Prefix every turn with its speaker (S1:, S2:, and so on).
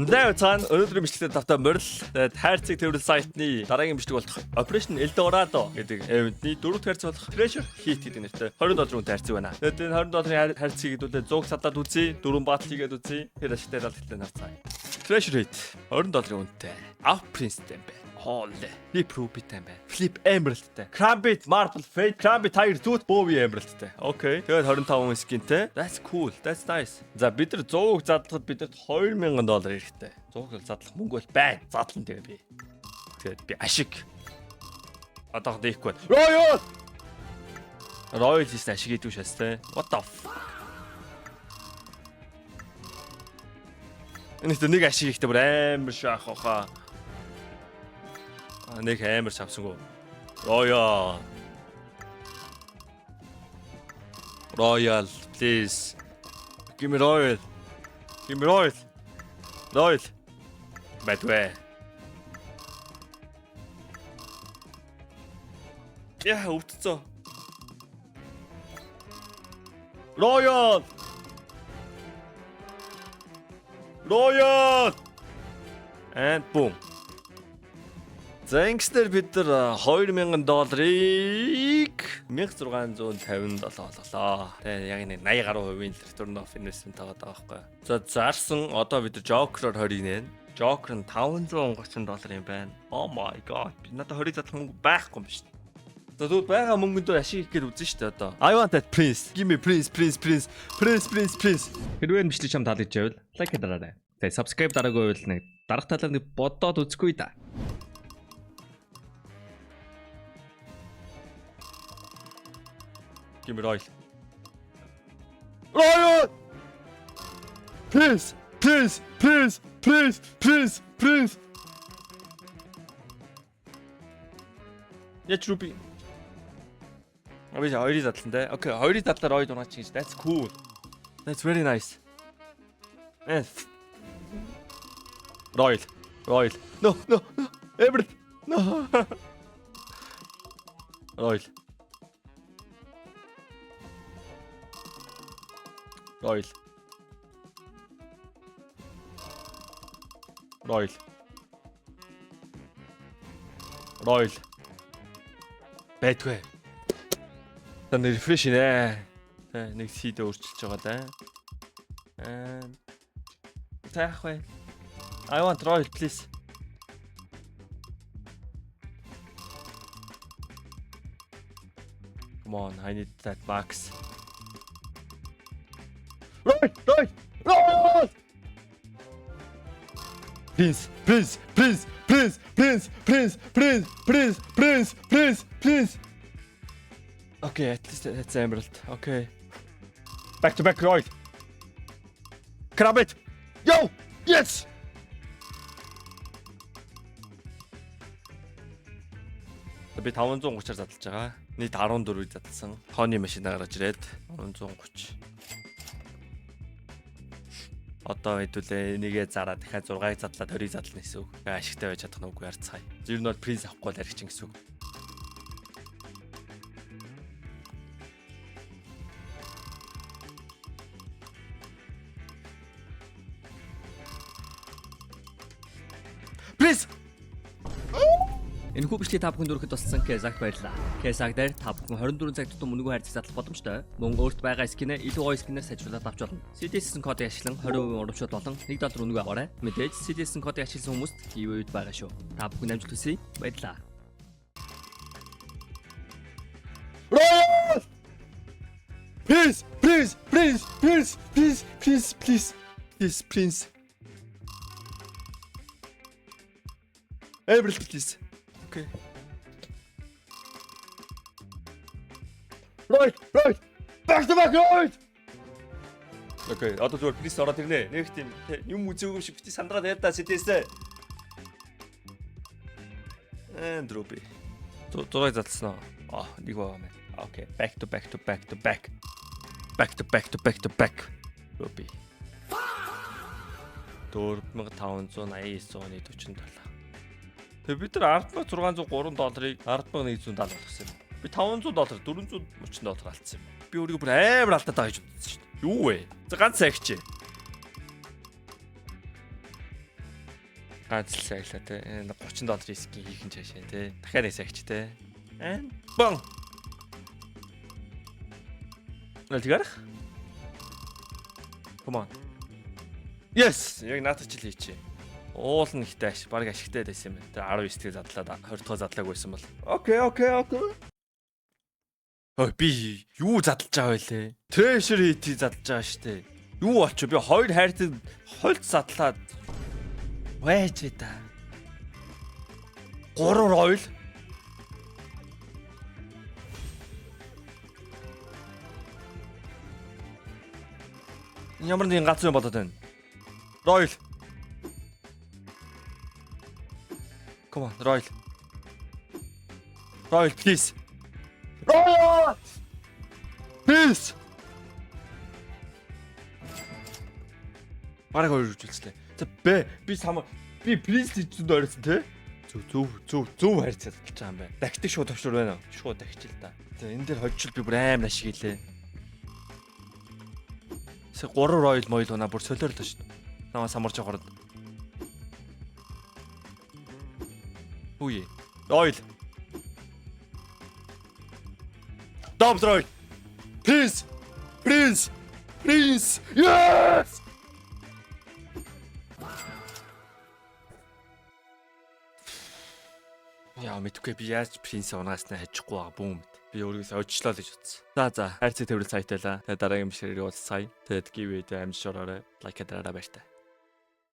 S1: Наа цаана өнөөдрийн бичлэгээр тавтай морил тайрцаг төвлөл сайтны дараагийн бичлэг болох Operation Eldorado гэдэг эвентний дөрөвт хайрц болох Treasure Heat гэдэг нэртэй $20 тайрцаг байна. Тэгээд энэ $20 хайрцгийг хэдүүлээ 100 садад үзье, 4 батал хийгээд үзье. Тэр ашигтай талхтай нарцаа. Treasure Heat $20 үнэтэй. Up Prince-тэй байна. Holy. Flip Ruby-тэй байна. Flip Emerald-тэй. Crambit Marble Fade, Crambit Tiger Tooth, Bowie Emerald-тэй. Okay. Тэгээд 25 skin-тэй. That's cool. That's nice. За бид нар 100-ыг задлахад бидэрт $2000 хэрэгтэй. 100-ыг задлах мөнгө бол байна. Задлан тэгээ би. Тэгээд би ашиг. Одоо дэхгүй. Royal. Royal хийсэн ашиг идэв шээс те. What the fuck? Энэ нэг ашиг ихтэй бүр амар шаах хаа. Нэг амар шавсангүй. Royal. Royal, please. Give me Royal. Give me Royal. Royal. Bad way. Яа, өвдцөө. Royal. Royal. And boom. За ингэснээр бид нар $2000 $1657 олголоо. Тэгээ яг нэг 80 гаруй хувийн return of investment тагаад байгаа байхгүй. За зарсан одоо бид Joker-оор 20 нэ. Joker нь $530 юм байна. Oh my god. Би надад 20 задлах мөнгө байхгүй юм биш. За тэгвэл байгаа мөнгөндөө ашиг их гээд үзэн штэ одоо. I want that prince. Give me prince. Хэрвээ бичлэг чам таалагдж байвал лайк дараарай. Тэгээ subscribe дараагүй байвал нэг дарах талаар нэг бодоод үзэхгүй да. Give me Royal. Royal! Please! Яч Ruby. Авиж хоёрыг задлантай. Okay, хоёрыг задлаар Royal унаач гэж. That's cool. That's very nice. Royal. No. Ever. No. Royal. Байтгүй. Тань рефреш нэ. Нэг сид өөрчилж байгаа да. Тахвай. I want Royal, please. Come on, I need that max. Royal! Please. Okay, at least that's Emerald. Okay. Back to back Royal. Grab it. Yo! Yes! Би 530-аар задлж байгаа. Нийт 14-ийг задлсан. Хооны машинаа гараж ирээд 530. Одоо хэдүүлээ нэгээ зараа дахиад 6-ыг задлаад 20-ыг задлана гэсэн үг. Ашигтай байж чадах нь үгүй харцгаая. Зөв нь бол приз авахгүй л аригчин гэсэн үг. Please. Энэ хүү бичлэг та бүхэнд өргөхөд болсон Кезаг баярлаа. Кезаг дээр та бүхэн 24 цаг тутам үнэгүй хайрцаг задлах боломжтой. Мөн өөрт байгаа скинээ илүү гоё скинээр сайжруулаад авч болно. CDS-ийн кодыг ашиглан 20% урамшуул болон $1 үнэгүй аваарай. Мэдээж CDS-ийн кодыг ашигласан хүмүүст giveaway байгаа шүү. Та бүхэн амжилт хүсье. Баярлалаа. Royal! Please. Emerald, please. Okay. Right. Back to back, right. Okay, одоо зүгээр please ороод ирнэ. Нэг тийм юм үзээгүй шиг бити сандраад ярьдаа сэтээсээ. Ruby. Зураг залсан аа. Нэг байгаа мэн. Okay, back to back. Ruby. 4589 оны 47. Тэгээ бид нар $603-ыг $10170 болгосон юм. Би $500, $430 алдсан юм. Би өөрийгөө бүр амар алдаад байгаа гэж бодсон шүү дээ. Юу вэ? За ганц цагч. Ганц л саглаа те. Энэ $30 рискийн хийх нь цаашаа те. Дахиад эсэгч те. Бон. Нэлтгэр. Come on. Yes, яг наатач л хийчээ. Уул нь ихтэй баг ашигтай байсан юм байна. 19-ийг задлаад 20-тоо задлаагүй байсан бол. Окей. Ой би юу задлаж байгаа вэ? Treasure hit задлаж байгаа штэ. Юу болчих би хоёр хайрцаг хольц задлаад байж та. 3 royal. Ямар нэгэн гац юм болоод байна. Royal. Come on, Royal. Royal, please. Royal! Please. Мараг хоёр үргэлжлээ. За би самар би please хийчихсэн дөрөсөн те. Зөв харьцаад болж байгаа юм байна. Дахидаг шууд төвшөр байна уу? Шууд дахичил та. За энэ дээр хожил би бүр аим ашиг хийлээ. 3 Royal мойл унаа бүр солиорлоо шүү дээ. Намаа самарч явахад. Үе. Royal. Dom Royal. Please. Prince. Yes! Яа мэдгүй би яаж принц унааснаа хажихгүй байгаа бүүм. Би өөрөөсөө очлоо л гэж утсан. За хайрцаг төвлөрөл сайт байлаа. Тэгээ дараагийн бишрээр уулзцай. Тэгээд give video амжилт шороорой. Лайк дараарай баяртай.